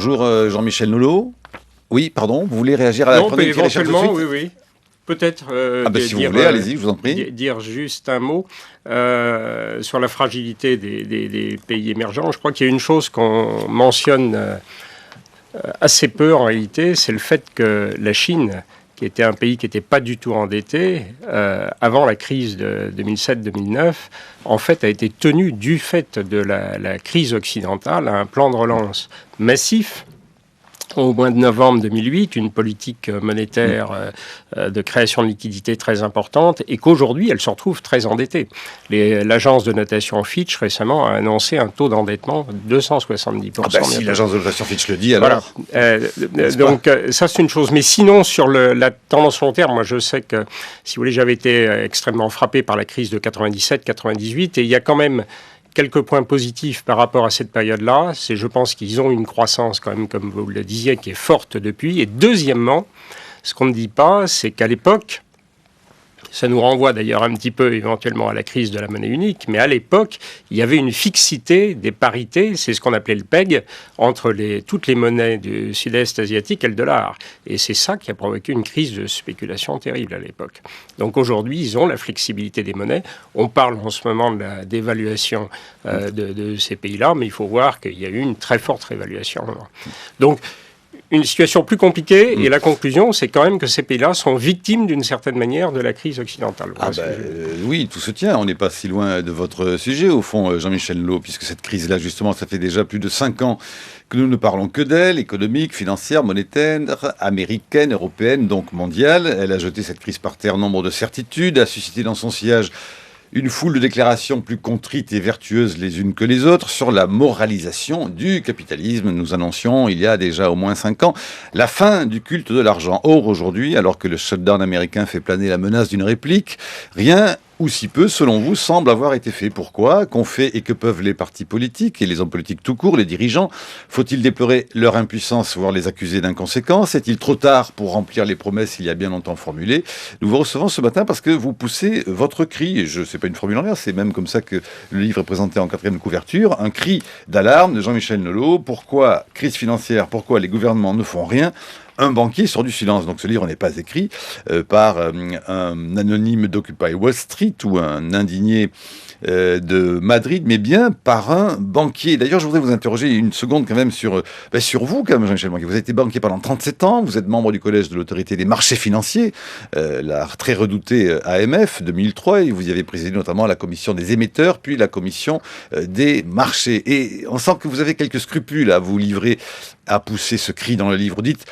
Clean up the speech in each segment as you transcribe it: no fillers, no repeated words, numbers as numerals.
Bonjour Jean-Michel Nolot. Oui, pardon, vous voulez réagir à la chronique éventuellement, oui. Peut-être si vous voulez, allez-y, je vous en prie. Dire juste un mot sur la fragilité des pays émergents. Je crois qu'il y a une chose qu'on mentionne assez peu en réalité, c'est le fait que la Chine, qui était un pays qui n'était pas du tout endetté, avant la crise de 2007-2009, en fait a été tenu du fait de la crise occidentale à un plan de relance massif. Au mois de novembre 2008, une politique monétaire de création de liquidités très importante et qu'aujourd'hui, elle se retrouve très endettée. L'agence de notation Fitch récemment a annoncé un taux d'endettement de 270%. Si l'agence de notation Fitch le dit, alors... Voilà. Donc ça, c'est une chose. Mais sinon, sur la tendance long terme, moi, je sais que, si vous voulez, j'avais été extrêmement frappé par la crise de 97-98 et il y a quand même quelques points positifs par rapport à cette période-là, c'est je pense qu'ils ont une croissance quand même, comme vous le disiez, qui est forte depuis. Et deuxièmement, ce qu'on ne dit pas, c'est qu'à l'époque, ça nous renvoie d'ailleurs un petit peu éventuellement à la crise de la monnaie unique, mais à l'époque, il y avait une fixité des parités, c'est ce qu'on appelait le PEG, entre toutes les monnaies du sud-est asiatique et le dollar. Et c'est ça qui a provoqué une crise de spéculation terrible à l'époque. Donc aujourd'hui, ils ont la flexibilité des monnaies. On parle en ce moment de la dévaluation de ces pays-là, mais il faut voir qu'il y a eu une très forte réévaluation. Donc, une situation plus compliquée, et la conclusion, c'est quand même que ces pays-là sont victimes d'une certaine manière de la crise occidentale. Oui, tout se tient, on n'est pas si loin de votre sujet, au fond, Jean-Michel Nolot, puisque cette crise-là, justement, ça fait déjà plus de 5 ans que nous ne parlons que d'elle, économique, financière, monétaire, américaine, européenne, donc mondiale. Elle a jeté cette crise par terre, nombre de certitudes, a suscité dans son sillage une foule de déclarations plus contrites et vertueuses les unes que les autres sur la moralisation du capitalisme. Nous annoncions il y a déjà au moins 5 ans la fin du culte de l'argent. Or, aujourd'hui, alors que le shutdown américain fait planer la menace d'une réplique, rien ou si peu, selon vous, semble avoir été fait. Pourquoi? Qu'ont fait et que peuvent les partis politiques et les hommes politiques tout court, les dirigeants? Faut-il déplorer leur impuissance, voire les accuser d'inconséquence? Est-il trop tard pour remplir les promesses il y a bien longtemps formulées? Nous vous recevons ce matin parce que vous poussez votre cri, et je sais pas une formule en l'air, c'est même comme ça que le livre est présenté en 4e couverture, un cri d'alarme de Jean-Michel Nolot. Pourquoi crise financière? Pourquoi les gouvernements ne font rien? Un banquier sort du silence. Donc ce livre n'est pas écrit par un anonyme d'Occupy Wall Street ou un indigné de Madrid, mais bien par un banquier. D'ailleurs, je voudrais vous interroger une seconde quand même sur vous, quand même, Jean-Michel Blanquer. Vous avez été banquier pendant 37 ans, vous êtes membre du collège de l'autorité des marchés financiers, la très redoutée AMF 2003, et vous y avez présidé notamment la commission des émetteurs, puis la commission des marchés. Et on sent que vous avez quelques scrupules à vous livrer, à pousser ce cri dans le livre. Vous dites: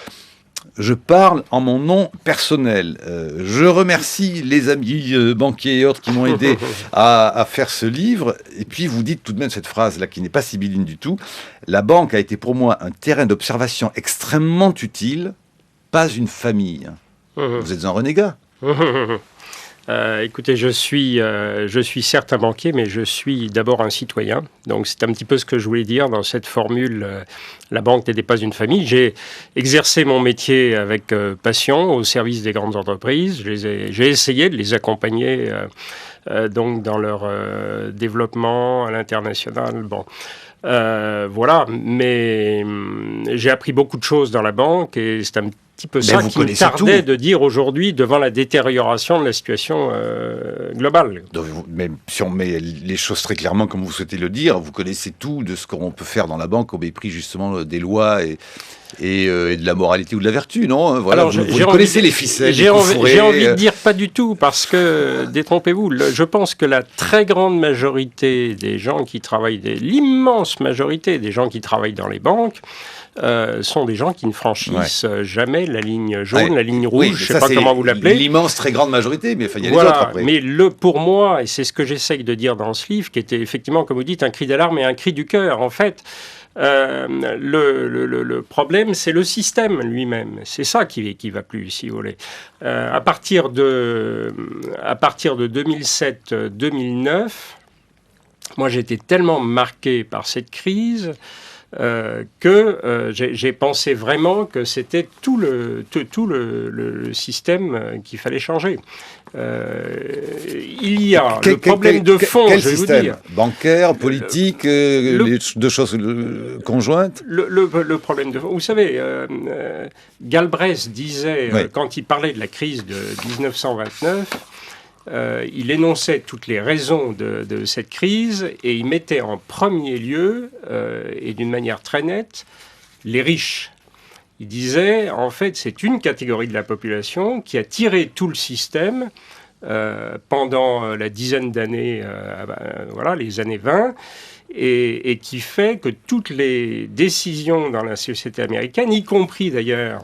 je parle en mon nom personnel. Je remercie les amis banquiers et autres qui m'ont aidé à faire ce livre. Et puis vous dites tout de même cette phrase-là qui n'est pas sibylline du tout. La banque a été pour moi un terrain d'observation extrêmement utile, pas une famille. Vous êtes un renégat. Écoutez, je suis certes un banquier, mais je suis d'abord un citoyen. Donc c'est un petit peu ce que je voulais dire dans cette formule. La banque n'était pas une famille. J'ai exercé mon métier avec passion au service des grandes entreprises. J'ai essayé de les accompagner donc dans leur développement à l'international. Bon. Voilà, mais j'ai appris beaucoup de choses dans la banque et c'est un petit peu ça qui me tardait de dire aujourd'hui devant la détérioration de la situation globale. Donc, mais si on met les choses très clairement comme vous souhaitez le dire, vous connaissez tout de ce qu'on peut faire dans la banque au mépris justement des lois et de la moralité ou de la vertu, non? Voilà, alors, vous connaissez les ficelles. J'ai envie de dire pas du tout, parce que, détrompez-vous, je pense que la très grande majorité des gens qui travaillent, l'immense majorité des gens qui travaillent dans les banques, sont des gens qui ne franchissent jamais la ligne jaune, la ligne rouge, je ne sais pas comment vous l'appelez. L'immense très grande majorité, mais il y a les autres après. Mais pour moi, et c'est ce que j'essaye de dire dans ce livre, qui était effectivement, comme vous dites, un cri d'alarme et un cri du cœur, en fait, le problème, c'est le système lui-même. C'est ça qui va plus, si vous voulez. À partir de 2007-2009, moi, j'ai été tellement marqué par cette crise que j'ai pensé vraiment que c'était tout le système qu'il fallait changer. Il y a le problème de fond, quel je vais système vous dire. Bancaire, politique, les deux choses conjointes. Le problème de fond. Vous savez, Galbraith disait, Oui. quand il parlait de la crise de 1929, il énonçait toutes les raisons de cette crise et il mettait en premier lieu, et d'une manière très nette, les riches. Il disait, en fait, c'est une catégorie de la population qui a tiré tout le système pendant la dizaine d'années, voilà, les années 20, et qui fait que toutes les décisions dans la société américaine, y compris d'ailleurs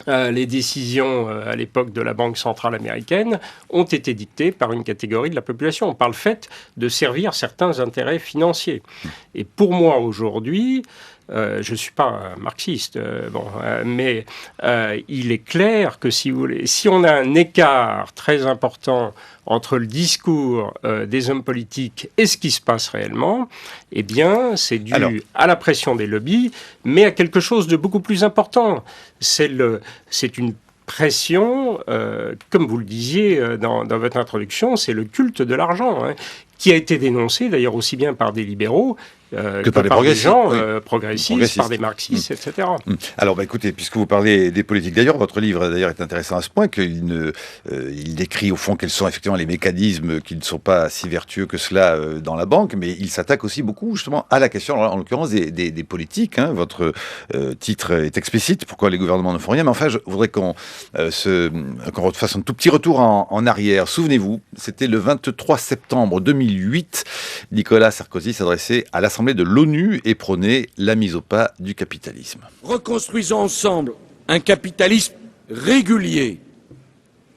les décisions à l'époque de la Banque centrale américaine, ont été dictées par une catégorie de la population, par le fait de servir certains intérêts financiers. Et pour moi, aujourd'hui, je ne suis pas un marxiste, mais il est clair que si on a un écart très important entre le discours des hommes politiques et ce qui se passe réellement, eh bien, c'est dû à la pression des lobbies, mais à quelque chose de beaucoup plus important. C'est une pression, comme vous le disiez dans votre introduction, c'est le culte de l'argent, hein, qui a été dénoncé d'ailleurs aussi bien par des libéraux que par des gens progressistes, par des marxistes, etc. Alors, écoutez, puisque vous parlez des politiques, d'ailleurs, votre livre est intéressant à ce point qu'il décrit au fond quels sont effectivement les mécanismes qui ne sont pas si vertueux que cela dans la banque, mais il s'attaque aussi beaucoup justement à la question, en l'occurrence, des politiques. Hein. Votre titre est explicite, pourquoi les gouvernements ne font rien, mais enfin, je voudrais qu'on fasse un tout petit retour en arrière. Souvenez-vous, c'était le 23 septembre 2008, Nicolas Sarkozy s'adressait à l'Assemblée de l'ONU et prônait la mise au pas du capitalisme. Reconstruisons ensemble un capitalisme régulier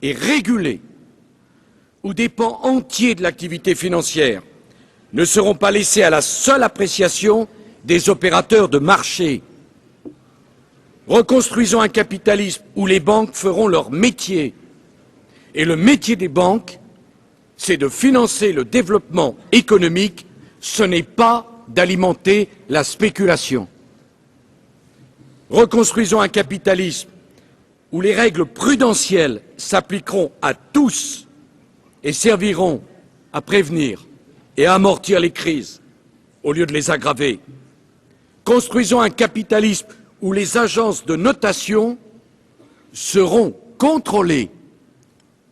et régulé, où des pans entiers de l'activité financière ne seront pas laissés à la seule appréciation des opérateurs de marché. Reconstruisons un capitalisme où les banques feront leur métier. Et le métier des banques, c'est de financer le développement économique, ce n'est pas d'alimenter la spéculation. Reconstruisons un capitalisme où les règles prudentielles s'appliqueront à tous et serviront à prévenir et à amortir les crises au lieu de les aggraver. Construisons un capitalisme où les agences de notation seront contrôlées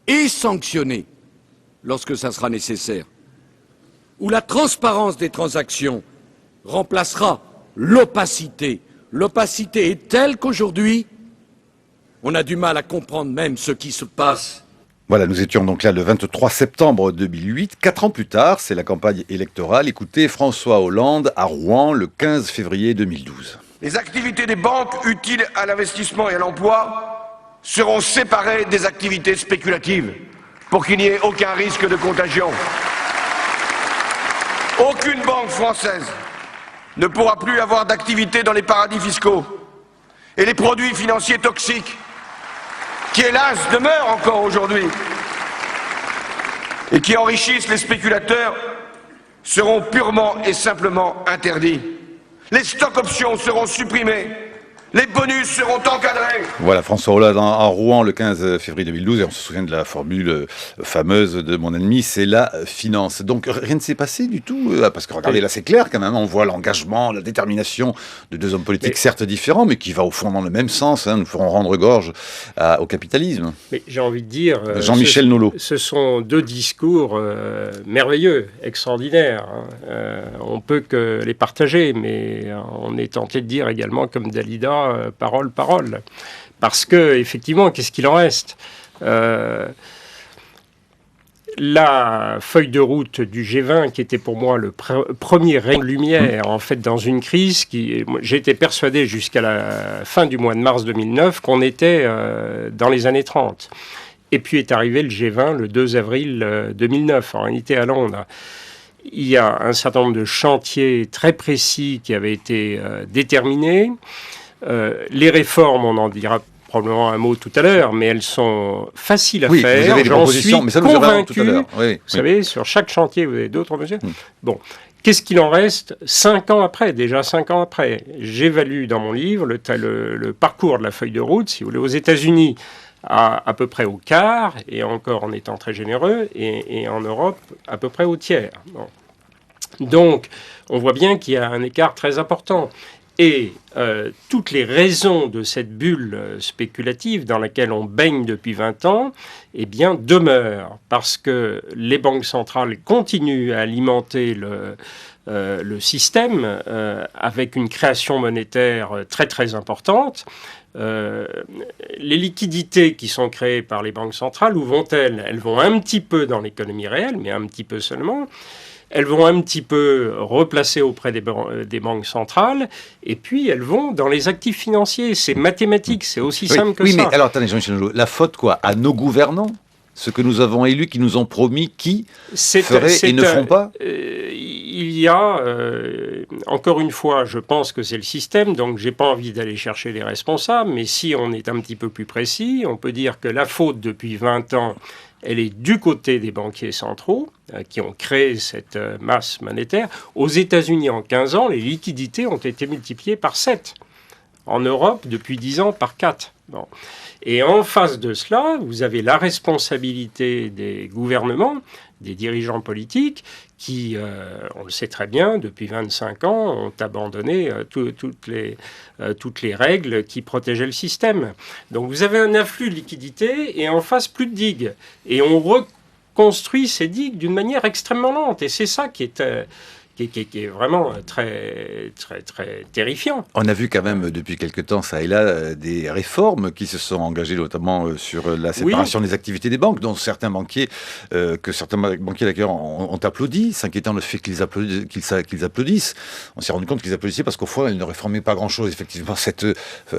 et sanctionnées lorsque ça sera nécessaire, où la transparence des transactions remplacera l'opacité. L'opacité est telle qu'aujourd'hui, on a du mal à comprendre même ce qui se passe. Voilà, nous étions donc là le 23 septembre 2008. 4 ans plus tard, c'est la campagne électorale. Écoutez François Hollande à Rouen le 15 février 2012. Les activités des banques utiles à l'investissement et à l'emploi seront séparées des activités spéculatives pour qu'il n'y ait aucun risque de contagion. Aucune banque française ne pourra plus avoir d'activité dans les paradis fiscaux et les produits financiers toxiques qui, hélas, demeurent encore aujourd'hui et qui enrichissent les spéculateurs seront purement et simplement interdits. Les stock-options seront supprimés. Les bonus seront encadrés. Voilà, François Hollande à Rouen le 15 février 2012, et on se souvient de la formule fameuse de mon ennemi, c'est la finance. Donc rien ne s'est passé du tout, parce que regardez, là c'est clair quand même, on voit l'engagement, la détermination de deux hommes politiques certes différents, mais qui va au fond dans le même sens, hein, nous ferons rendre gorge au capitalisme. Mais j'ai envie de dire, Jean-Michel Nolot. Ce sont deux discours merveilleux, extraordinaires. Hein. On peut que les partager, mais on est tenté de dire également, comme Dalida, parole. Parce que, effectivement, qu'est-ce qu'il en reste ? La feuille de route du G20, qui était pour moi le premier rayon de lumière, en fait, dans une crise j'ai été persuadé jusqu'à la fin du mois de mars 2009 qu'on était dans les années 30. Et puis est arrivé le G20 le 2 avril 2009, en réalité à Londres. Il y a un certain nombre de chantiers très précis qui avaient été déterminés. Les réformes, on en dira probablement un mot tout à l'heure, mais elles sont faciles à faire. Vous avez des propositions, mais ça nous convaincu. tout à l'heure. Oui, vous savez, sur chaque chantier, vous avez d'autres mesures. Bon, Qu'est-ce qu'il en reste 5 ans après, déjà 5 ans après? J'évalue dans mon livre le parcours de la feuille de route, si vous voulez, aux États-Unis à peu près au quart, et encore en étant très généreux, et en Europe à peu près au tiers. Bon. Donc, on voit bien qu'il y a un écart très important. Et toutes les raisons de cette bulle spéculative dans laquelle on baigne depuis 20 ans, eh bien, demeurent. Parce que les banques centrales continuent à alimenter le système avec une création monétaire très très importante. Les liquidités qui sont créées par les banques centrales, où vont-elles? Elles vont un petit peu dans l'économie réelle, mais un petit peu seulement. Elles vont un petit peu replacer auprès des banques centrales, et puis elles vont dans les actifs financiers. C'est mathématique, c'est aussi simple que ça. Oui, mais alors attendez, Jean-Michel Nolot, la faute quoi? À nos gouvernants? Ce que nous avons élus, qui nous ont promis, qui feraient et ne feront pas? Il y a, encore une fois, je pense que c'est le système, donc j'ai pas envie d'aller chercher les responsables, mais si on est un petit peu plus précis, on peut dire que la faute depuis 20 ans, elle est du côté des banquiers centraux qui ont créé cette masse monétaire. Aux États-Unis, en 15 ans, les liquidités ont été multipliées par 7. En Europe, depuis 10 ans, par 4. Bon. Et en face de cela, vous avez la responsabilité des gouvernements, des dirigeants politiques, qui, on le sait très bien, depuis 25 ans, ont abandonné toutes les règles qui protégeaient le système. Donc vous avez un afflux de liquidités et en face, plus de digues. Et on reconstruit ces digues d'une manière extrêmement lente. Et c'est ça qui est vraiment très, très, très terrifiant. On a vu quand même depuis quelque temps, ça et là, des réformes qui se sont engagées, notamment sur la séparation des activités des banques, dont certains banquiers, d'ailleurs, ont applaudi, s'inquiétant le fait qu'ils applaudissent. On s'est rendu compte qu'ils applaudissaient parce qu'au fond, ils ne réformaient pas grand-chose, effectivement, cette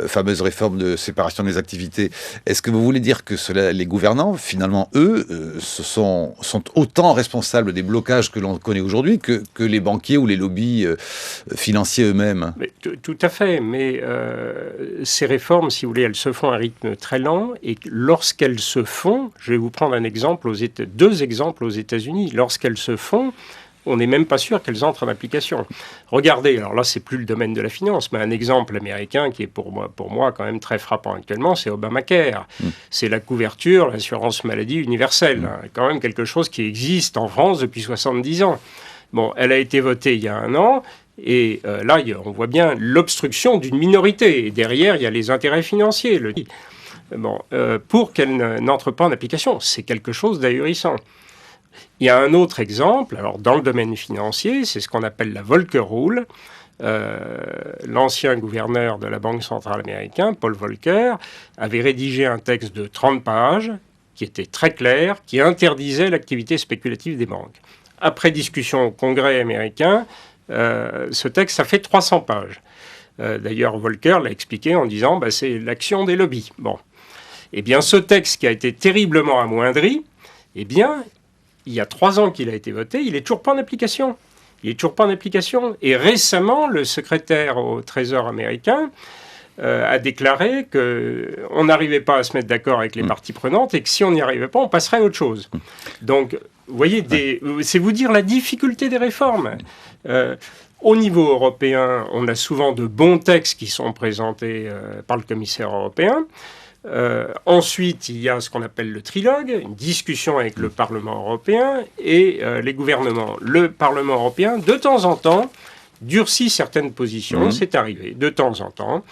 fameuse réforme de séparation des activités. Est-ce que vous voulez dire que les gouvernants, finalement, eux, sont autant responsables des blocages que l'on connaît aujourd'hui que les banquiers ou les lobbies financiers eux-mêmes? Tout à fait, mais ces réformes, si vous voulez, elles se font à un rythme très lent, et lorsqu'elles se font, je vais vous prendre deux exemples aux États-Unis, lorsqu'elles se font, on n'est même pas sûr qu'elles entrent en application. Regardez, alors là, c'est plus le domaine de la finance, mais un exemple américain qui est pour moi quand même très frappant actuellement, c'est Obamacare. C'est la couverture, l'assurance maladie universelle. Quand même quelque chose qui existe en France depuis 70 ans. Bon, elle a été votée il y a 1 an, et là, on voit bien l'obstruction d'une minorité. Et derrière, il y a les intérêts financiers. Pour qu'elle n'entre pas en application, c'est quelque chose d'ahurissant. Il y a un autre exemple, alors dans le domaine financier, c'est ce qu'on appelle la Volcker Rule. L'ancien gouverneur de la Banque centrale américaine, Paul Volcker, avait rédigé un texte de 30 pages qui était très clair, qui interdisait l'activité spéculative des banques. Après discussion au Congrès américain, ce texte, ça fait 300 pages. D'ailleurs, Volcker l'a expliqué en disant c'est l'action des lobbies. Bon. Eh bien, ce texte qui a été terriblement amoindri, eh bien, il y a 3 ans qu'il a été voté, il n'est toujours pas en application. Et récemment, le secrétaire au Trésor américain a déclaré qu'on n'arrivait pas à se mettre d'accord avec les parties prenantes et que si on n'y arrivait pas, on passerait à autre chose. Donc, vous voyez, c'est vous dire la difficulté des réformes. Au niveau européen, on a souvent de bons textes qui sont présentés par le commissaire européen. Ensuite, il y a ce qu'on appelle le trilogue, une discussion avec le Parlement européen et les gouvernements. Le Parlement européen, de temps en temps, durcit certaines positions, c'est arrivé, de temps en temps.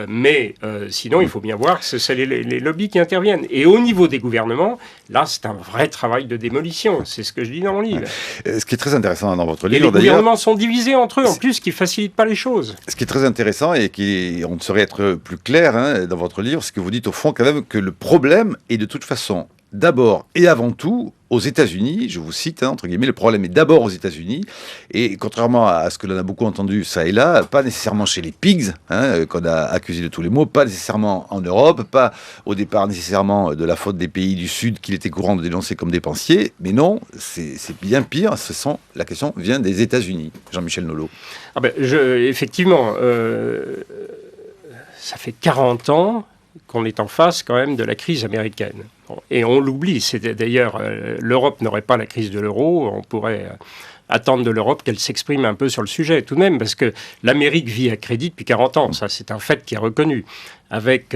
Mais sinon, il faut bien voir que c'est les lobbies qui interviennent. Et au niveau des gouvernements, là, c'est un vrai travail de démolition. C'est ce que je dis dans mon livre. Ce qui est très intéressant dans votre livre, et les gouvernements sont divisés entre eux, en plus, ce qui ne facilite pas les choses. Ce qui est très intéressant et on ne saurait être plus clair dans votre livre, c'est que vous dites au fond quand même que le problème est de toute façon d'abord et avant tout aux États-Unis, je vous cite, entre guillemets, le problème est d'abord aux États-Unis, et contrairement à ce que l'on a beaucoup entendu ça et là, pas nécessairement chez les pigs, qu'on a accusé de tous les maux, pas nécessairement en Europe, pas au départ nécessairement de la faute des pays du Sud qu'il était courant de dénoncer comme dépensiers, mais non, c'est bien pire, la question vient des États-Unis. Jean-Michel Nolot. Effectivement, ça fait 40 ans qu'on est en face quand même de la crise américaine. Et on l'oublie. D'ailleurs, l'Europe n'aurait pas la crise de l'euro. On pourrait attendre de l'Europe qu'elle s'exprime un peu sur le sujet, tout de même, parce que l'Amérique vit à crédit depuis 40 ans. Ça, c'est un fait qui est reconnu. Avec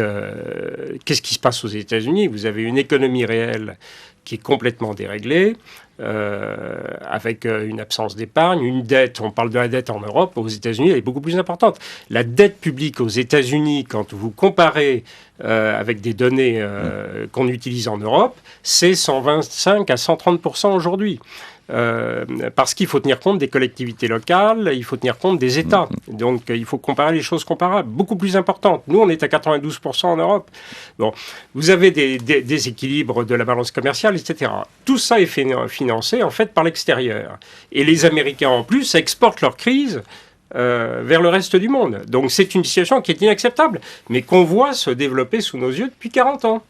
qu'est-ce qui se passe aux États-Unis? Vous avez une économie réelle qui est complètement déréglée, avec une absence d'épargne, une dette, on parle de la dette en Europe, aux États-Unis, elle est beaucoup plus importante. La dette publique aux États-Unis, quand vous comparez avec des données qu'on utilise en Europe, c'est 125 à 130% aujourd'hui. Parce qu'il faut tenir compte des collectivités locales, il faut tenir compte des États. Donc il faut comparer les choses comparables, beaucoup plus importantes. Nous, on est à 92% en Europe. Bon, vous avez des déséquilibres de la balance commerciale, etc. Tout ça est financé, en fait, par l'extérieur. Et les Américains, en plus, exportent leur crise vers le reste du monde. Donc c'est une situation qui est inacceptable, mais qu'on voit se développer sous nos yeux depuis 40 ans.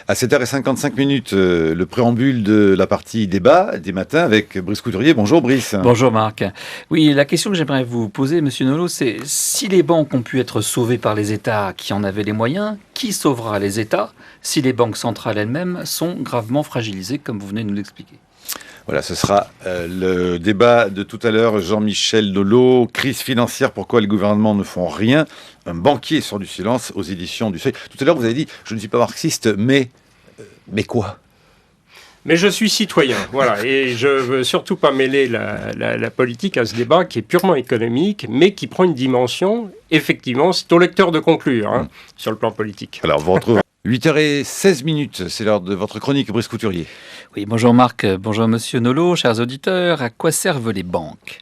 À 7h55, le préambule de la partie débat des matins avec Brice Couturier. Bonjour Brice. Bonjour Marc. Oui, la question que j'aimerais vous poser, Monsieur Nolot, c'est si les banques ont pu être sauvées par les États qui en avaient les moyens, qui sauvera les États si les banques centrales elles-mêmes sont gravement fragilisées, comme vous venez de nous l'expliquer? Voilà, ce sera le débat de tout à l'heure. Jean-Michel Nolot, crise financière, pourquoi les gouvernements ne font rien? Un banquier sur du silence aux éditions du Seuil. Tout à l'heure, vous avez dit, je ne suis pas marxiste, mais quoi? Mais je suis citoyen, voilà, et je veux surtout pas mêler la politique à ce débat qui est purement économique, mais qui prend une dimension, effectivement, c'est au lecteur de conclure, sur le plan politique. Alors, vous retrouvez 8h16, c'est l'heure de votre chronique, Brice Couturier. Oui, bonjour Marc, bonjour Monsieur Nolot, chers auditeurs. À quoi servent les banques?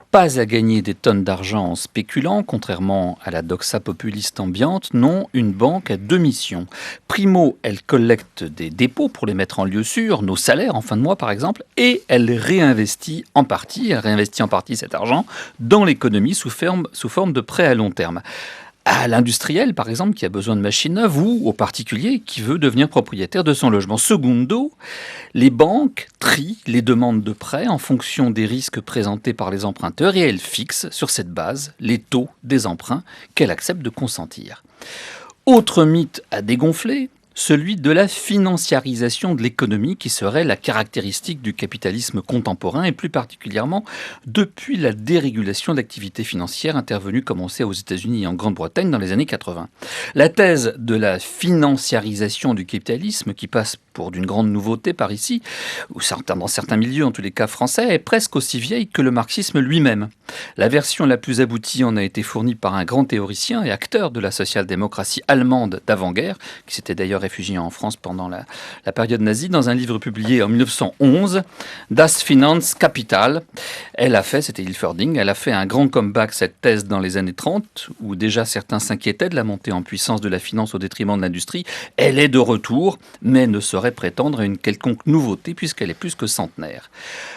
Pas à gagner des tonnes d'argent en spéculant, contrairement à la doxa populiste ambiante. Non, une banque a deux missions. Primo, elle collecte des dépôts pour les mettre en lieu sûr, nos salaires en fin de mois par exemple, et elle réinvestit en partie cet argent dans l'économie sous forme de prêts à long terme. À l'industriel, par exemple, qui a besoin de machines neuves, ou au particulier qui veut devenir propriétaire de son logement. Secundo, les banques trient les demandes de prêts en fonction des risques présentés par les emprunteurs et elles fixent sur cette base les taux des emprunts qu'elles acceptent de consentir. Autre mythe à dégonfler, celui de la financiarisation de l'économie qui serait la caractéristique du capitalisme contemporain et plus particulièrement depuis la dérégulation de l'activité financière intervenue, comme on sait, aux États-Unis et en Grande-Bretagne dans les années 80. La thèse de la financiarisation du capitalisme, qui passe pour d'une grande nouveauté par ici, ou dans certains milieux, en tous les cas français, est presque aussi vieille que le marxisme lui-même. La version la plus aboutie en a été fournie par un grand théoricien et acteur de la social-démocratie allemande d'avant-guerre, qui s'était d'ailleurs réfugié en France pendant la période nazie, dans un livre publié en 1911, Das Finanzkapital. C'était Hilferding, elle a fait un grand comeback, cette thèse, dans les années 30, où déjà certains s'inquiétaient de la montée en puissance de la finance au détriment de l'industrie. Elle est de retour, mais ne saurait prétendre à une quelconque nouveauté, puisqu'elle est plus que centenaire.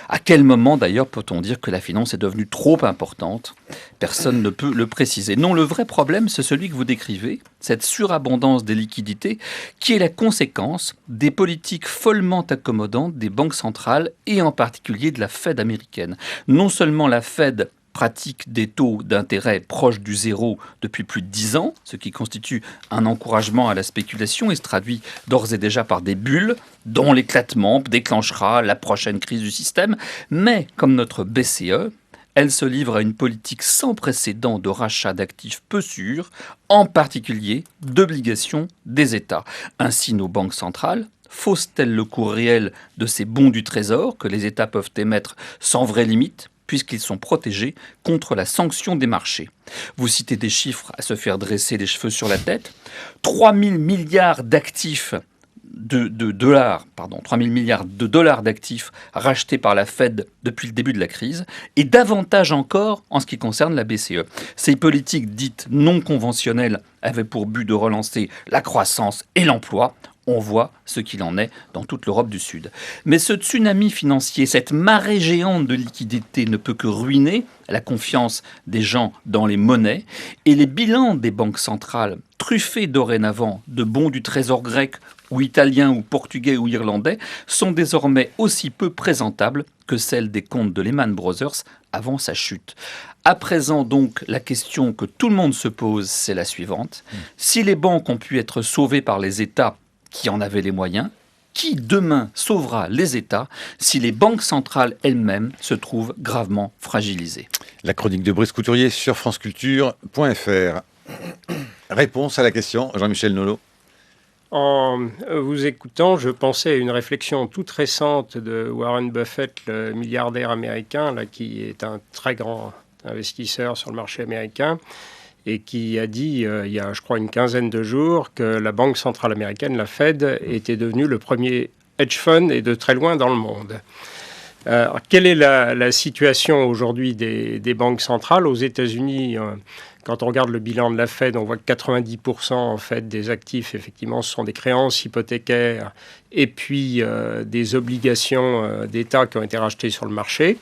À quel moment, d'ailleurs, peut-on dire que la finance est devenue trop importante? Personne ne peut le préciser. Non, le vrai problème, c'est celui que vous décrivez, cette surabondance des liquidités, qui est la conséquence des politiques follement accommodantes des banques centrales et en particulier de la Fed américaine. Non seulement la Fed pratique des taux d'intérêt proches du zéro depuis plus de 10 ans, ce qui constitue un encouragement à la spéculation et se traduit d'ores et déjà par des bulles dont l'éclatement déclenchera la prochaine crise du système. Mais, comme notre BCE, elle se livre à une politique sans précédent de rachat d'actifs peu sûrs, en particulier d'obligations des États. Ainsi, nos banques centrales faussent-elles le cours réel de ces bons du Trésor que les États peuvent émettre sans vraie limite, puisqu'ils sont protégés contre la sanction des marchés. Vous citez des chiffres à se faire dresser les cheveux sur la tête. 3 000 milliards d'actifs de dollars d'actifs rachetés par la Fed depuis le début de la crise, et davantage encore en ce qui concerne la BCE. Ces politiques dites non conventionnelles avaient pour but de relancer la croissance et l'emploi. On voit ce qu'il en est dans toute l'Europe du Sud. Mais ce tsunami financier, cette marée géante de liquidités ne peut que ruiner la confiance des gens dans les monnaies, et les bilans des banques centrales, truffés dorénavant de bons du trésor grec ou italien ou portugais ou irlandais, sont désormais aussi peu présentables que celles des comptes de Lehman Brothers avant sa chute. À présent donc, la question que tout le monde se pose, c'est la suivante. Si les banques ont pu être sauvées par les États qui en avaient les moyens, Qui demain sauvera les États si les banques centrales elles-mêmes se trouvent gravement fragilisées? La chronique de Brice Couturier sur franceculture.fr. Réponse à la question, Jean-Michel Nolot. En vous écoutant, je pensais à une réflexion toute récente de Warren Buffett, le milliardaire américain, là, qui est un très grand investisseur sur le marché américain, et qui a dit, il y a, je crois, une quinzaine de jours, que la Banque centrale américaine, la Fed, était devenue le premier hedge fund et de très loin dans le monde. Alors, quelle est la situation aujourd'hui des banques centrales aux États-Unis? Quand on regarde le bilan de la Fed, on voit que 90% en fait, des actifs, effectivement, ce sont des créances hypothécaires et puis des obligations d'État qui ont été rachetées sur le marché.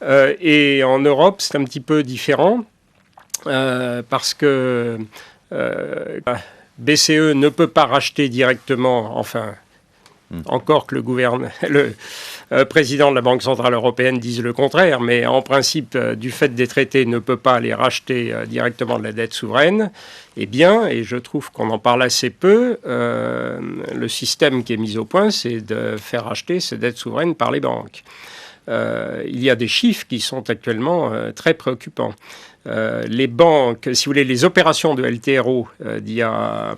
Et en Europe, c'est un petit peu différent parce que BCE ne peut pas racheter directement, enfin, encore que le président de la Banque centrale européenne dise le contraire, mais en principe, du fait des traités, ne peut pas aller racheter directement de la dette souveraine. Eh bien, et je trouve qu'on en parle assez peu, le système qui est mis au point, c'est de faire racheter ces dettes souveraines par les banques. Il y a des chiffres qui sont actuellement très préoccupants. Les banques, si vous voulez, les opérations de LTRO d'il y a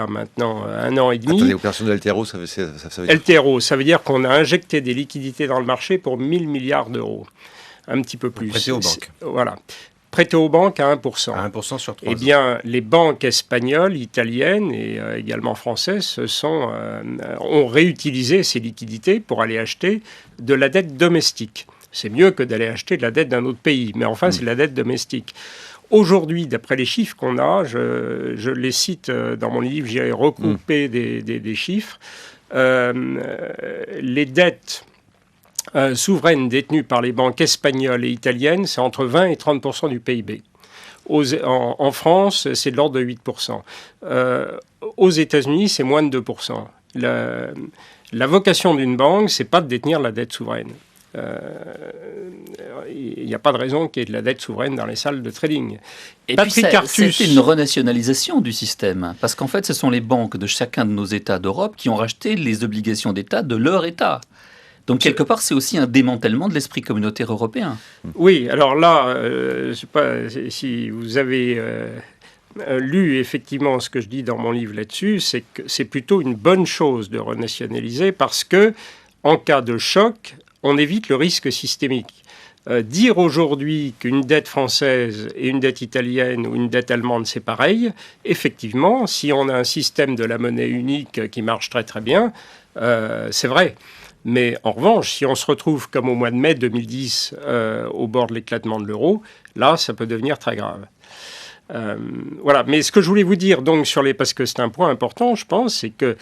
maintenant 1 an et demi. Attendez, opérations de LTRO, ça veut dire... LTRO, ça veut dire qu'on a injecté des liquidités dans le marché pour 1 000 milliards d'euros. Un petit peu plus. Prêté aux banques. Voilà. Prêté aux banques à 1%. À 1% sur 3 ans. Eh bien, les banques espagnoles, italiennes et également françaises ont réutilisé ces liquidités pour aller acheter de la dette domestique. C'est mieux que d'aller acheter de la dette d'un autre pays, mais enfin, c'est de la dette domestique. Aujourd'hui, d'après les chiffres qu'on a, je les cite dans mon livre, j'ai recoupé des chiffres, les dettes souveraines détenues par les banques espagnoles et italiennes, c'est entre 20 et 30% du PIB. En France, c'est de l'ordre de 8%. Aux États-Unis, c'est moins de 2%. La vocation d'une banque, c'est pas de détenir la dette souveraine. Il n'y a pas de raison qu'il y ait de la dette souveraine dans les salles de trading. Et puis c'était une renationalisation du système, parce qu'en fait, ce sont les banques de chacun de nos États d'Europe qui ont racheté les obligations d'État de leur État. Donc, quelque part, c'est aussi un démantèlement de l'esprit communautaire européen. Oui, alors là, je ne sais pas si vous avez lu effectivement ce que je dis dans mon livre là-dessus, c'est que c'est plutôt une bonne chose de renationaliser parce que, en cas de choc, on évite le risque systémique. Dire aujourd'hui qu'une dette française et une dette italienne ou une dette allemande, c'est pareil, effectivement, si on a un système de la monnaie unique qui marche très très bien, c'est vrai. Mais en revanche, si on se retrouve comme au mois de mai 2010 au bord de l'éclatement de l'euro, là, ça peut devenir très grave. Voilà. Mais ce que je voulais vous dire, donc, parce que c'est un point important, je pense, c'est que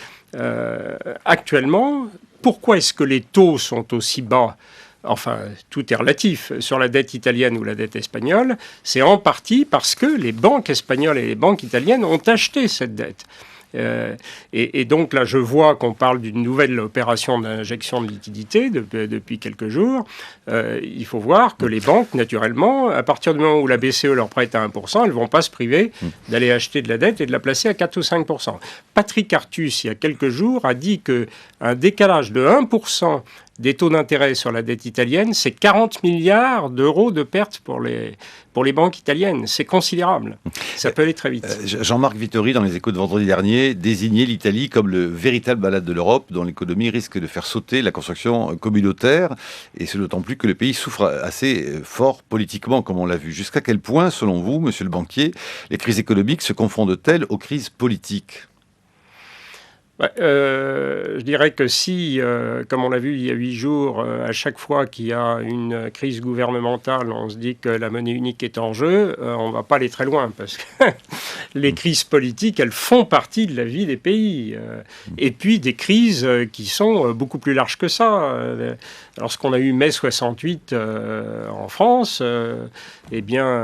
actuellement, pourquoi est-ce que les taux sont aussi bas? Enfin, tout est relatif sur la dette italienne ou la dette espagnole. C'est en partie parce que les banques espagnoles et les banques italiennes ont acheté cette dette. Et donc là, je vois qu'on parle d'une nouvelle opération d'injection de liquidités depuis quelques jours. Il faut voir que les banques, naturellement, à partir du moment où la BCE leur prête à 1%, elles ne vont pas se priver d'aller acheter de la dette et de la placer à 4 ou 5%. Patrick Artus, il y a quelques jours, a dit qu'un décalage de 1% des taux d'intérêt sur la dette italienne, c'est 40 milliards d'euros de pertes pour les banques italiennes. C'est considérable. Ça peut aller très vite. Jean-Marc Vittori, dans les Échos de vendredi dernier, désignait l'Italie comme le véritable malade de l'Europe, dont l'économie risque de faire sauter la construction communautaire. Et c'est d'autant plus que le pays souffre assez fort politiquement, comme on l'a vu. Jusqu'à quel point, selon vous, monsieur le banquier, les crises économiques se confondent-elles aux crises politiques ? Je dirais que si, comme on l'a vu il y a 8 jours, à chaque fois qu'il y a une crise gouvernementale, on se dit que la monnaie unique est en jeu, on ne va pas aller très loin, parce que les crises politiques, elles font partie de la vie des pays. Et puis des crises qui sont beaucoup plus larges que ça. Lorsqu'on a eu mai 68 en France, eh bien,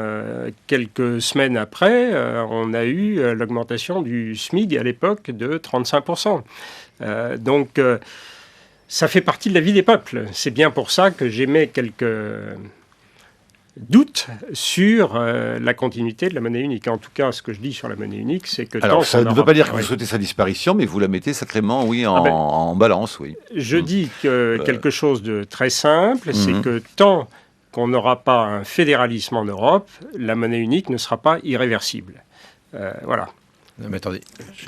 quelques semaines après, on a eu l'augmentation du SMIC à l'époque de 35%. Donc, ça fait partie de la vie des peuples. C'est bien pour ça que j'émets quelques doute sur la continuité de la monnaie unique. En tout cas, ce que je dis sur la monnaie unique, c'est que... Alors, ça ne veut pas dire que vous oui. souhaitez sa disparition, mais vous la mettez sacrément, oui, en balance, oui. Je dis que quelque chose de très simple, c'est que tant qu'on n'aura pas un fédéralisme en Europe, la monnaie unique ne sera pas irréversible. Voilà. Non, mais attendez,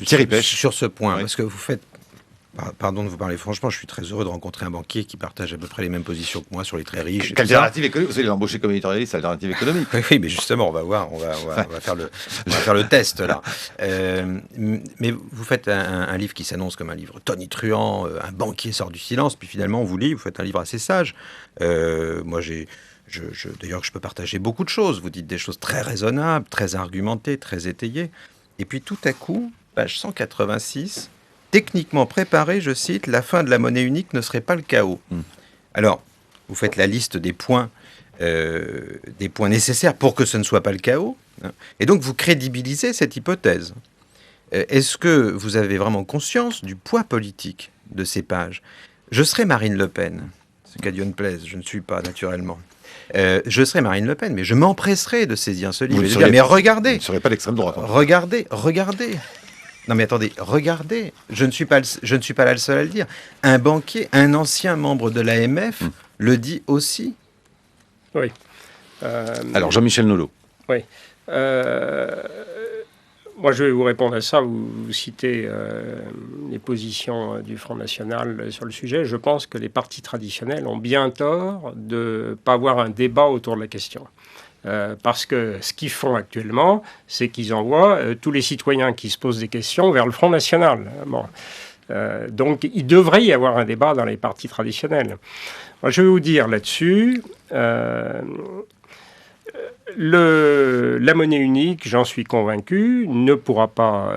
Thierry Pêche. sur ce point, Oui. parce que vous faites... Pardon de vous parler franchement, je suis très heureux de rencontrer un banquier qui partage à peu près les mêmes positions que moi sur les très riches. et tout ça. Alternative économique, vous allez l'embaucher comme éditorialiste, alternative économique. Oui, mais justement, on va voir, on va faire le test là. Mais vous faites un livre qui s'annonce comme un livre tonitruant, un banquier sort du silence, puis finalement on vous lit, vous faites un livre assez sage. Moi, d'ailleurs, je peux partager beaucoup de choses. Vous dites des choses très raisonnables, très argumentées, très étayées. Et puis tout à coup, page 186, techniquement préparé, je cite, la fin de la monnaie unique ne serait pas le chaos. Alors, vous faites la liste des points nécessaires pour que ce ne soit pas le chaos, hein, et donc vous crédibilisez cette hypothèse. Est-ce que vous avez vraiment conscience du poids politique de ces pages ? Je serai Marine Le Pen, ce qu'à Dieu ne plaise, je ne suis pas naturellement. Je serai Marine Le Pen, mais je m'empresserai de saisir ce livre. Mais regardez, Vous ne serez pas l'extrême droite. Hein. regardez. Non mais attendez, regardez. Je ne suis pas là le seul à le dire. Un banquier, un ancien membre de l'AMF le dit aussi. Oui. Alors, Jean-Michel Nolot. Oui. Moi, je vais vous répondre à ça. Vous citez les positions du Front National sur le sujet. Je pense que les partis traditionnels ont bien tort de ne pas avoir un débat autour de la question. Parce que ce qu'ils font actuellement, c'est qu'ils envoient tous les citoyens qui se posent des questions vers le Front National. Bon. Donc, il devrait y avoir un débat dans les partis traditionnels. Moi, je vais vous dire là-dessus... la monnaie unique, j'en suis convaincu, ne pourra pas...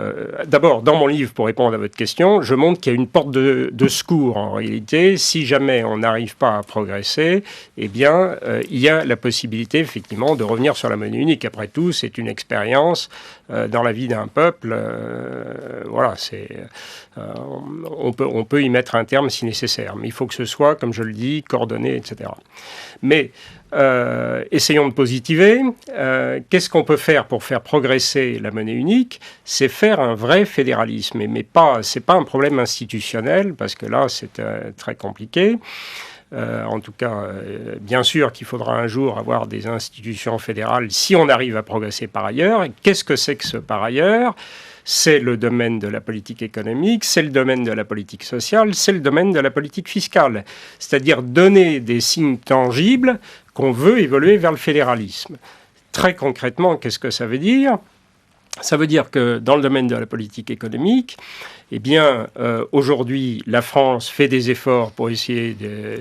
D'abord, dans mon livre, pour répondre à votre question, je montre qu'il y a une porte de secours, en réalité. Si jamais on n'arrive pas à progresser, eh bien, il y a la possibilité, effectivement, de revenir sur la monnaie unique. Après tout, c'est une expérience dans la vie d'un peuple. Voilà, on peut y mettre un terme si nécessaire. Mais il faut que ce soit, comme je le dis, coordonné, etc. Mais... essayons de positiver. Qu'est-ce qu'on peut faire pour faire progresser la monnaie unique ? C'est faire un vrai fédéralisme. C'est pas un problème institutionnel, parce que là, c'est très compliqué. En tout cas, bien sûr qu'il faudra un jour avoir des institutions fédérales si on arrive à progresser par ailleurs. Et qu'est-ce que c'est que ce par ailleurs ? C'est le domaine de la politique économique, c'est le domaine de la politique sociale, c'est le domaine de la politique fiscale. C'est-à-dire donner des signes tangibles qu'on veut évoluer vers le fédéralisme. Très concrètement, qu'est-ce que ça veut dire ? Ça veut dire que dans le domaine de la politique économique, eh bien, aujourd'hui, la France fait des efforts pour essayer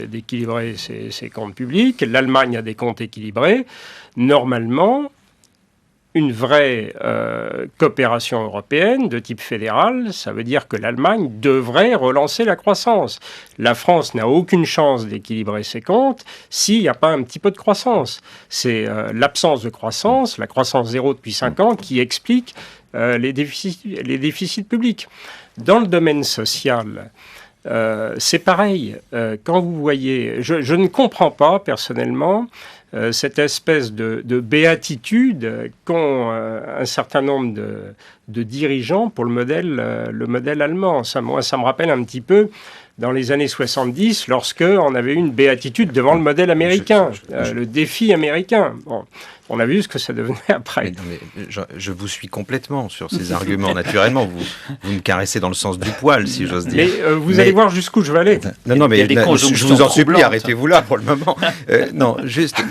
d'équilibrer ses comptes publics. L'Allemagne a des comptes équilibrés. Normalement, une vraie coopération européenne de type fédéral, ça veut dire que l'Allemagne devrait relancer la croissance. La France n'a aucune chance d'équilibrer ses comptes s'il n'y a pas un petit peu de croissance. C'est l'absence de croissance, la croissance zéro depuis 5 ans, qui explique les déficits publics. Dans le domaine social, c'est pareil. Quand vous voyez... Je ne comprends pas, personnellement, cette espèce de béatitude qu'ont un certain nombre de dirigeants pour le modèle allemand. Ça me rappelle un petit peu dans les années 70, lorsqu'on avait eu une béatitude devant le modèle américain, le défi américain. Bon, on a vu ce que ça devenait après. Je vous suis complètement sur ces arguments. Naturellement, vous me caressez dans le sens du poil, si j'ose dire. Mais vous allez voir jusqu'au je vais aller. Non, mais je vous en supplie, arrêtez-vous là pour le moment. Non, juste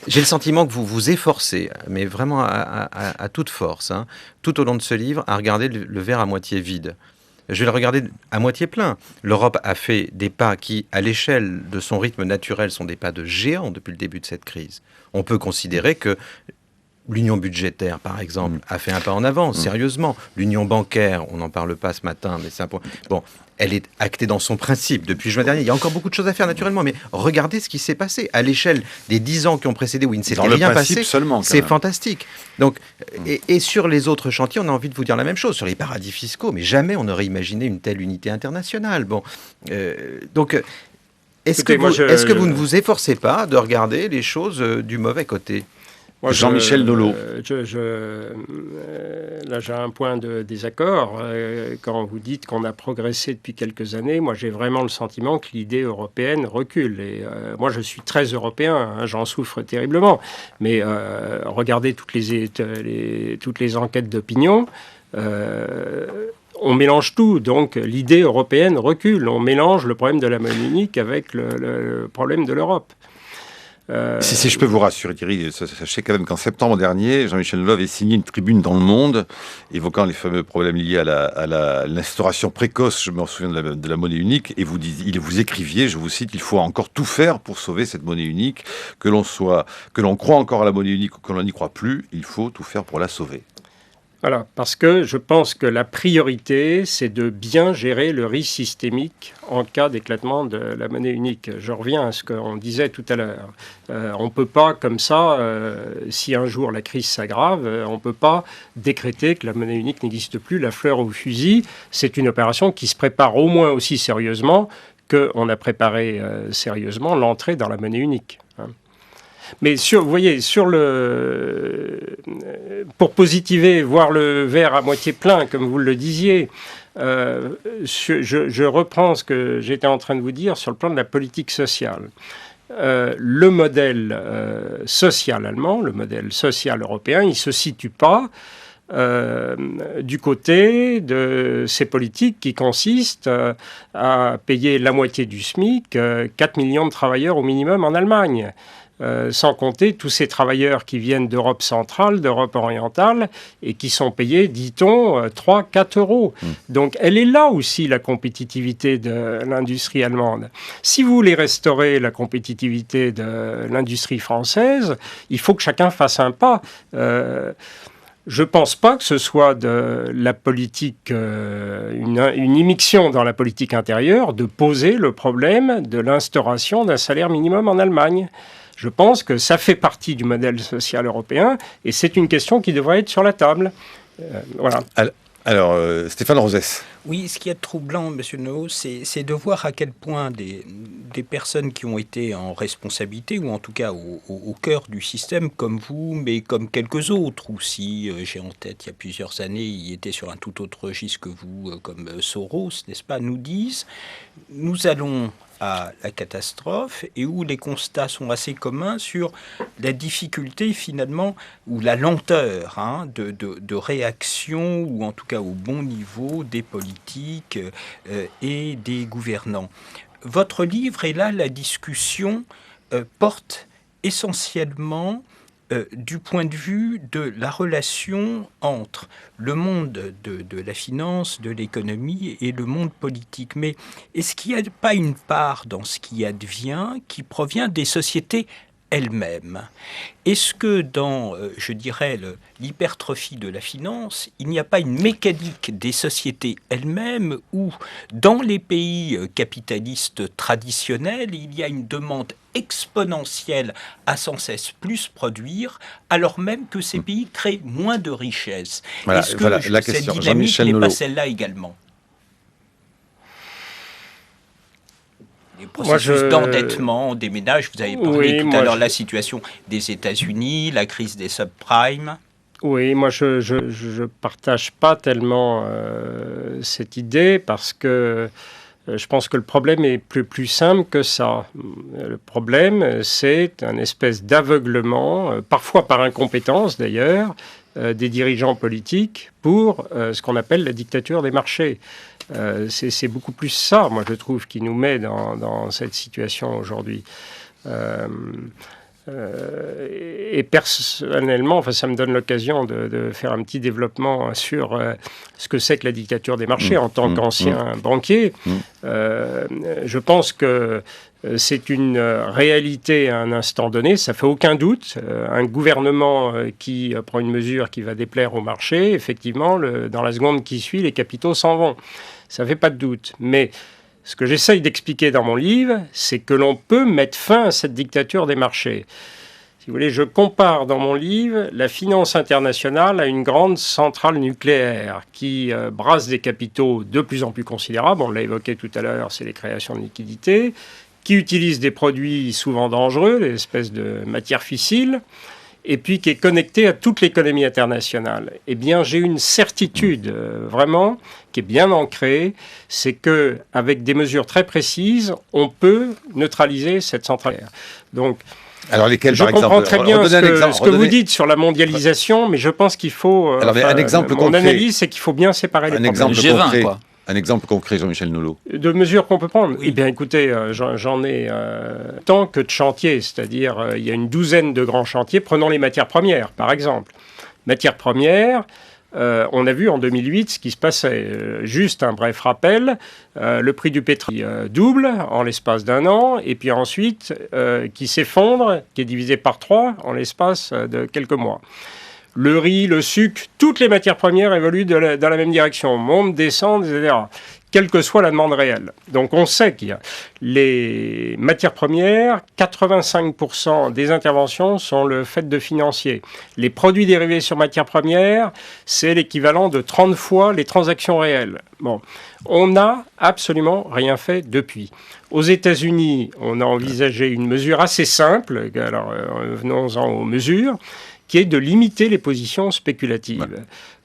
j'ai le sentiment que vous vous efforcez, mais vraiment à toute force, hein, tout au long de ce livre, à regarder le verre à moitié vide. Je vais le regarder à moitié plein. L'Europe a fait des pas qui, à l'échelle de son rythme naturel, sont des pas de géant depuis le début de cette crise. On peut considérer que l'union budgétaire, par exemple, a fait un pas en avant, sérieusement. L'union bancaire, on n'en parle pas ce matin, mais c'est un point... Bon, elle est actée dans son principe depuis juin dernier. Il y a encore beaucoup de choses à faire, naturellement, mais regardez ce qui s'est passé. À l'échelle des 10 ans qui ont précédé, où il ne s'était rien passé, c'est fantastique. Donc, et sur les autres chantiers, on a envie de vous dire la même chose. Sur les paradis fiscaux, mais jamais on n'aurait imaginé une telle unité internationale. Bon, donc... Est-ce que vous ne vous efforcez pas de regarder les choses du mauvais côté ? Jean-Michel Nolot. Là, j'ai un point de désaccord. Quand vous dites qu'on a progressé depuis quelques années, moi, j'ai vraiment le sentiment que l'idée européenne recule. Et moi, je suis très européen, hein, j'en souffre terriblement. Mais regardez toutes les enquêtes d'opinion. On mélange tout, donc l'idée européenne recule. On mélange le problème de la monnaie unique avec le problème de l'Europe. Si je peux vous rassurer, Thierry, sachez quand même qu'en septembre dernier, Jean-Michel Nolot avait signé une tribune dans Le Monde évoquant les fameux problèmes liés à l'instauration précoce, je me souviens de la monnaie unique, et vous écriviez, je vous cite, il faut encore tout faire pour sauver cette monnaie unique, que l'on croit encore à la monnaie unique ou que l'on n'y croit plus, il faut tout faire pour la sauver. Voilà, parce que je pense que la priorité, c'est de bien gérer le risque systémique en cas d'éclatement de la monnaie unique. Je reviens à ce qu'on disait tout à l'heure. On ne peut pas, comme ça, si un jour la crise s'aggrave, on ne peut pas décréter que la monnaie unique n'existe plus, la fleur au fusil. C'est une opération qui se prépare au moins aussi sérieusement qu'on a préparé sérieusement l'entrée dans la monnaie unique. Mais vous voyez, pour positiver, voir le verre à moitié plein, comme vous le disiez, je reprends ce que j'étais en train de vous dire sur le plan de la politique sociale. Le modèle social allemand, le modèle social européen, il ne se situe pas du côté de ces politiques qui consistent à payer la moitié du SMIC, 4 millions de travailleurs au minimum en Allemagne. Sans compter tous ces travailleurs qui viennent d'Europe centrale, d'Europe orientale, et qui sont payés, dit-on, 3-4 euros. Donc elle est là aussi, la compétitivité de l'industrie allemande. Si vous voulez restaurer la compétitivité de l'industrie française, il faut que chacun fasse un pas. Je ne pense pas que ce soit de la politique, une immixtion dans la politique intérieure, de poser le problème de l'instauration d'un salaire minimum en Allemagne. Je pense que ça fait partie du modèle social européen et c'est une question qui devrait être sur la table. Voilà. Alors, Stéphane Rosès. Oui, ce qui est troublant, Monsieur Nolot, c'est de voir à quel point des personnes qui ont été en responsabilité, ou en tout cas au cœur du système, comme vous, mais comme quelques autres, ou si j'ai en tête, il y a plusieurs années, il était sur un tout autre registre que vous, comme Soros, n'est-ce pas, nous disent, nous allons à la catastrophe et où les constats sont assez communs sur la difficulté finalement ou la lenteur de réaction ou en tout cas au bon niveau des politiques et des gouvernants. Votre livre et là la discussion porte essentiellement du point de vue de la relation entre le monde de la finance, de l'économie et le monde politique. Mais est-ce qu'il n'y a pas une part dans ce qui advient qui provient des sociétés elles-mêmes? Est-ce que dans, je dirais, l'hypertrophie de la finance, il n'y a pas une mécanique des sociétés elles-mêmes où, dans les pays capitalistes traditionnels, il y a une demande exponentielle à sans cesse plus produire, alors même que ces pays créent moins de richesses? Voilà, est-ce que la cette question. dynamique n'est pas celle-là également? Les processus d'endettement des ménages, vous avez parlé tout à l'heure de la situation des États-Unis, la crise des subprimes. Oui, moi je partage pas tellement cette idée parce que je pense que le problème est plus simple que ça. Le problème, c'est un espèce d'aveuglement, parfois par incompétence d'ailleurs, des dirigeants politiques pour ce qu'on appelle la dictature des marchés. C'est beaucoup plus ça, moi je trouve, qui nous met dans cette situation aujourd'hui. Et personnellement, ça me donne l'occasion de faire un petit développement sur ce que c'est que la dictature des marchés en tant qu'ancien banquier. Je pense que c'est une réalité à un instant donné, ça fait aucun doute. Un gouvernement qui prend une mesure qui va déplaire au marché, effectivement, dans la seconde qui suit, les capitaux s'en vont. Ça ne fait pas de doute. Mais ce que j'essaye d'expliquer dans mon livre, c'est que l'on peut mettre fin à cette dictature des marchés. Si vous voulez, je compare dans mon livre la finance internationale à une grande centrale nucléaire qui brasse des capitaux de plus en plus considérables. On l'a évoqué tout à l'heure, c'est les créations de liquidités, qui utilise des produits souvent dangereux, des espèces de matières fissiles, et puis qui est connecté à toute l'économie internationale. Eh bien, j'ai une certitude, vraiment, qui est bien ancrée, c'est qu'avec des mesures très précises, on peut neutraliser cette centrale. Donc, alors lesquels, je comprends très bien ce que vous dites sur la mondialisation, mais je pense qu'il faut... un exemple mon analyse, c'est qu'il faut bien séparer les problèmes. G20, quoi. Un exemple concret, Jean-Michel Nolot. De mesures qu'on peut prendre. Oui. Eh bien, écoutez, j'en ai tant que de chantiers, c'est-à-dire il y a une douzaine de grands chantiers. Prenons les matières premières, par exemple. Matières premières, on a vu en 2008 ce qui se passait. Juste un bref rappel, le prix du pétrole double en l'espace d'un an, et puis ensuite qui s'effondre, qui est divisé par 3 en l'espace de quelques mois. Le riz, le sucre, toutes les matières premières évoluent dans la même direction, montent, descendent, etc., quelle que soit la demande réelle. Donc on sait qu'il y a les matières premières, 85% des interventions sont le fait de financiers. Les produits dérivés sur matières premières, c'est l'équivalent de 30 fois les transactions réelles. Bon, on n'a absolument rien fait depuis. Aux États-Unis, on a envisagé une mesure assez simple, alors venons-en aux mesures, qui est de limiter les positions spéculatives.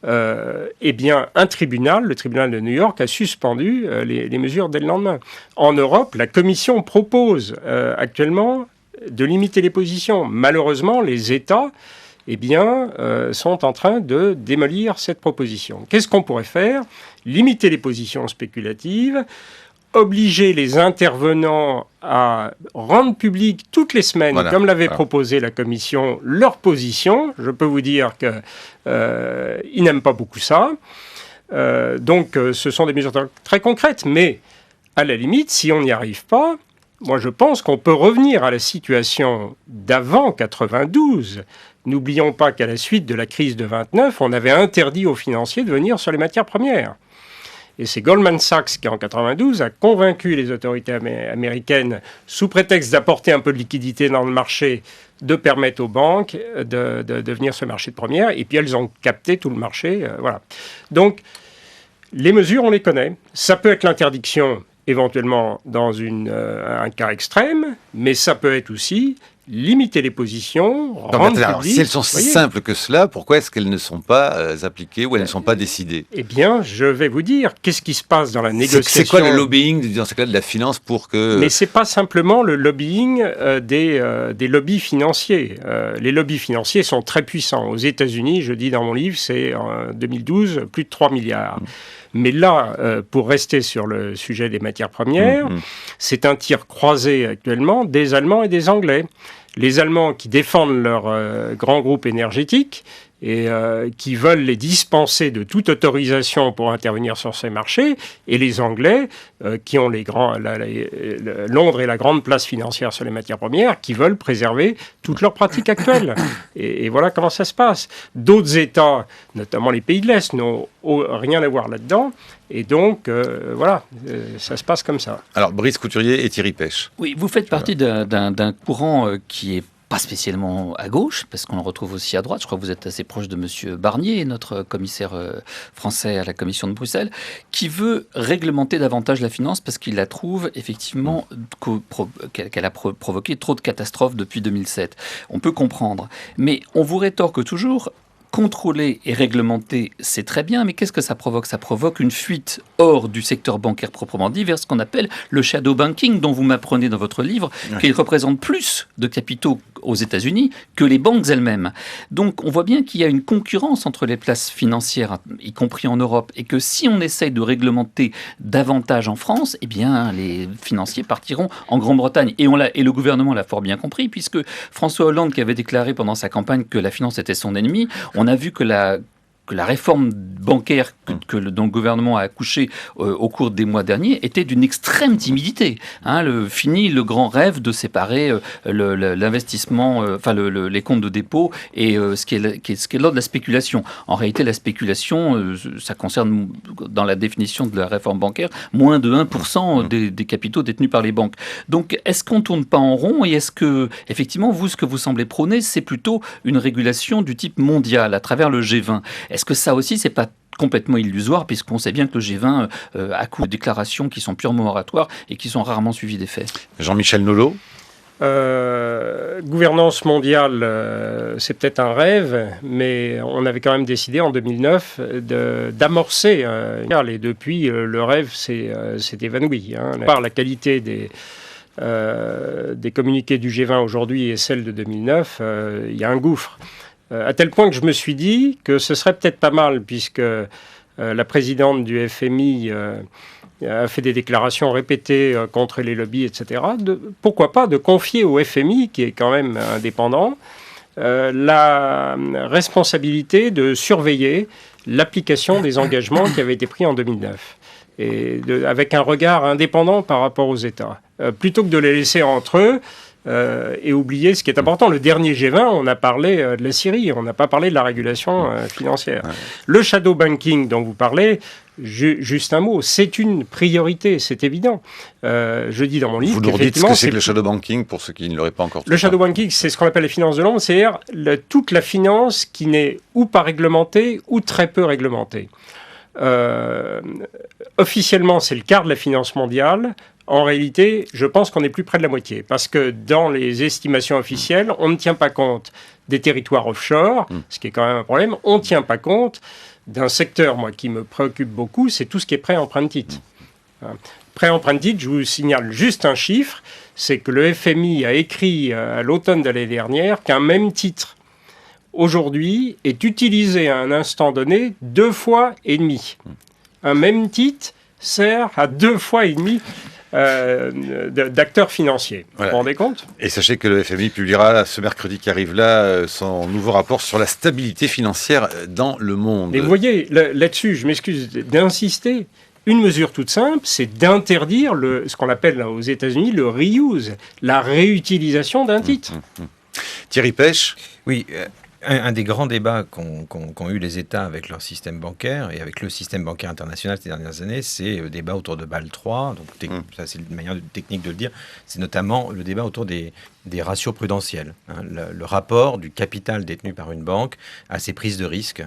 Eh bien, un tribunal, le tribunal de New York, a suspendu les mesures dès le lendemain. En Europe, la Commission propose actuellement de limiter les positions. Malheureusement, les États sont en train de démolir cette proposition. Qu'est-ce qu'on pourrait faire ? Limiter les positions spéculatives, obliger les intervenants à rendre public toutes les semaines, comme l'avait proposé la Commission, leur position. Je peux vous dire qu'ils n'aiment pas beaucoup ça. Donc, ce sont des mesures très concrètes. Mais, à la limite, si on n'y arrive pas, moi, je pense qu'on peut revenir à la situation d'avant 92. N'oublions pas qu'à la suite de la crise de 29, on avait interdit aux financiers de venir sur les matières premières. Et c'est Goldman Sachs qui, en 92, a convaincu les autorités américaines, sous prétexte d'apporter un peu de liquidité dans le marché, de permettre aux banques de venir sur le marché de première. Et puis elles ont capté tout le marché. Voilà. Donc, les mesures, on les connaît. Ça peut être l'interdiction, éventuellement, dans un cas extrême, mais ça peut être aussi limiter les positions, alors, si elles sont si simples que cela, pourquoi est-ce qu'elles ne sont pas appliquées ou elles ne sont pas décidées ? Eh bien, je vais vous dire, qu'est-ce qui se passe dans la négociation ? C'est quoi le lobbying dans ce cas de la finance pour que... Mais c'est pas simplement le lobbying des lobbies financiers. Les lobbies financiers sont très puissants. Aux États-Unis, je dis dans mon livre, c'est en 2012 plus de 3 milliards. Mais là, pour rester sur le sujet des matières premières, c'est un tir croisé actuellement des Allemands et des Anglais. Les Allemands qui défendent leur grand groupe énergétique et qui veulent les dispenser de toute autorisation pour intervenir sur ces marchés, et les Anglais qui ont Londres est la grande place financière sur les matières premières, qui veulent préserver toutes leurs pratiques actuelles. Et voilà comment ça se passe. D'autres États, notamment les pays de l'Est, n'ont rien à voir là-dedans. Et donc, ça se passe comme ça. Alors, Brice Couturier et Thierry Pêche. Oui, vous faites partie d'un courant qui est pas spécialement à gauche, parce qu'on le retrouve aussi à droite. Je crois que vous êtes assez proche de M. Barnier, notre commissaire français à la Commission de Bruxelles, qui veut réglementer davantage la finance parce qu'il la trouve effectivement qu'elle a provoqué trop de catastrophes depuis 2007. On peut comprendre. Mais on vous rétorque toujours... Contrôler et réglementer, c'est très bien, mais qu'est-ce que ça provoque ? Ça provoque une fuite hors du secteur bancaire proprement dit vers ce qu'on appelle le shadow banking, dont vous m'apprenez dans votre livre, qu'il représente plus de capitaux aux États-Unis que les banques elles-mêmes. Donc on voit bien qu'il y a une concurrence entre les places financières, y compris en Europe, et que si on essaye de réglementer davantage en France, eh bien les financiers partiront en Grande-Bretagne. Et le gouvernement l'a fort bien compris, puisque François Hollande, qui avait déclaré pendant sa campagne que la finance était son ennemi, on a vu que la réforme bancaire dont le gouvernement a accouché au cours des mois derniers était d'une extrême timidité. Fini le grand rêve de séparer l'investissement, les comptes de dépôt et ce qui est l'ordre de la spéculation. En réalité, la spéculation, ça concerne, dans la définition de la réforme bancaire, moins de 1% des capitaux détenus par les banques. Donc, est-ce qu'on ne tourne pas en rond et est-ce que, effectivement, ce que vous semblez prôner, c'est plutôt une régulation du type mondial à travers le G20 ? Est-ce que ça aussi, c'est pas complètement illusoire, puisqu'on sait bien que le G20 accourt de déclarations qui sont purement oratoires et qui sont rarement suivies des faits. Jean-Michel Nolot. Gouvernance mondiale, c'est peut-être un rêve, mais on avait quand même décidé en 2009 d'amorcer. Et depuis, le rêve s'est évanoui. Par la qualité des communiqués du G20 aujourd'hui et celle de 2009, il y a un gouffre. À tel point que je me suis dit que ce serait peut-être pas mal, puisque la présidente du FMI a fait des déclarations répétées contre les lobbies, etc. Pourquoi pas de confier au FMI, qui est quand même indépendant, la responsabilité de surveiller l'application des engagements qui avaient été pris en 2009, et avec un regard indépendant par rapport aux États, plutôt que de les laisser entre eux et oublier ce qui est important. Le dernier G20, on a parlé de la Syrie, on n'a pas parlé de la régulation financière. Le shadow banking dont vous parlez, juste un mot, c'est une priorité, c'est évident. Je dis dans mon livre... Vous nous dites ce que c'est que le shadow banking, pour ceux qui ne l'auraient pas encore... Le shadow banking, c'est ce qu'on appelle les finances de l'ombre, c'est-à-dire toute la finance qui n'est ou pas réglementée ou très peu réglementée. Officiellement, c'est le quart de la finance mondiale. En réalité, je pense qu'on est plus près de la moitié, parce que dans les estimations officielles, on ne tient pas compte des territoires offshore, ce qui est quand même un problème. On ne tient pas compte d'un secteur, moi, qui me préoccupe beaucoup, c'est tout ce qui est prêt-emprunt-it. Prêt-emprunt-it, je vous signale juste un chiffre, c'est que le FMI a écrit à l'automne de l'année dernière qu'un même titre, aujourd'hui, est utilisé à un instant donné 2,5 fois. Un même titre sert à 2,5 fois d'acteurs financiers. Voilà. Vous vous rendez compte ? Et sachez que le FMI publiera ce mercredi qui arrive là son nouveau rapport sur la stabilité financière dans le monde. Et vous voyez, là-dessus, je m'excuse d'insister, une mesure toute simple, c'est d'interdire ce qu'on appelle aux États-Unis le reuse, la réutilisation d'un titre. Thierry Pêche ? Oui. Un des grands débats qu'ont eu les États avec leur système bancaire et avec le système bancaire international ces dernières années, c'est le débat autour de Bâle III. Donc, ça, c'est une manière technique de le dire. C'est notamment le débat autour des ratios prudentiels. Le rapport du capital détenu par une banque à ses prises de risque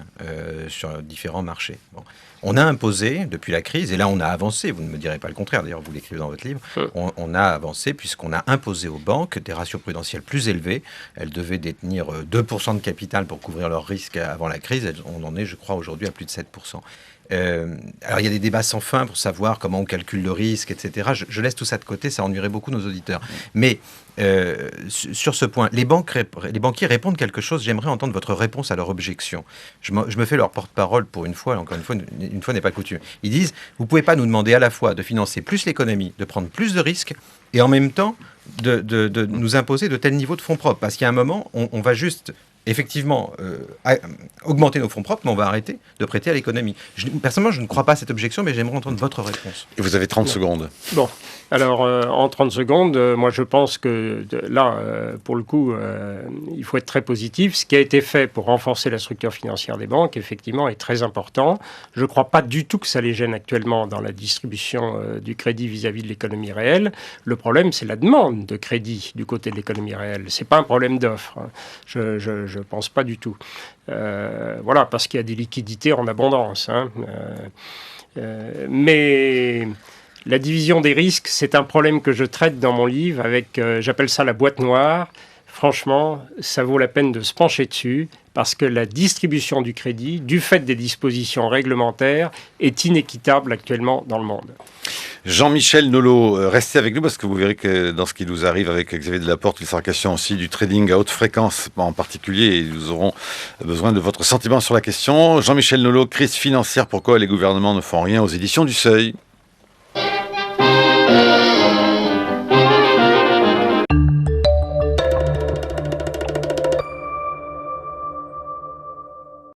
sur différents marchés. Bon. On a imposé, depuis la crise, et là on a avancé, vous ne me direz pas le contraire, d'ailleurs vous l'écrivez dans votre livre, on a avancé puisqu'on a imposé aux banques des ratios prudentiels plus élevés. Elles devaient détenir 2% de capital pour couvrir leurs risques avant la crise. On en est, je crois, aujourd'hui à plus de 7%. Alors il y a des débats sans fin pour savoir comment on calcule le risque, etc. Je laisse tout ça de côté, ça ennuierait beaucoup nos auditeurs. Mais sur ce point, les banquiers répondent quelque chose. J'aimerais entendre votre réponse à leur objection. Je me fais leur porte-parole pour une fois, encore une fois n'est pas coutume. Ils disent, vous ne pouvez pas nous demander à la fois de financer plus l'économie, de prendre plus de risques, et en même temps de nous imposer de tels niveaux de fonds propres. Parce qu'à un moment, on va juste... effectivement, augmenter nos fonds propres, mais on va arrêter de prêter à l'économie. Personnellement, je ne crois pas à cette objection, mais j'aimerais entendre votre réponse. Et vous avez 30 secondes. Bon, alors en 30 secondes, moi je pense que là, pour le coup, il faut être très positif. Ce qui a été fait pour renforcer la structure financière des banques, effectivement, est très important. Je ne crois pas du tout que ça les gêne actuellement dans la distribution du crédit vis-à-vis de l'économie réelle. Le problème, c'est la demande de crédit du côté de l'économie réelle. Ce n'est pas un problème d'offre. Je ne pense pas du tout. Voilà, parce qu'il y a des liquidités en abondance. Mais la division des risques, c'est un problème que je traite dans mon livre avec, j'appelle ça la boîte noire. Franchement, ça vaut la peine de se pencher dessus parce que la distribution du crédit, du fait des dispositions réglementaires, est inéquitable actuellement dans le monde. Jean-Michel Nolot, restez avec nous parce que vous verrez que dans ce qui nous arrive avec Xavier Delaporte, il sera question aussi du trading à haute fréquence en particulier et nous aurons besoin de votre sentiment sur la question. Jean-Michel Nolot, crise financière, pourquoi les gouvernements ne font rien aux éditions du Seuil ?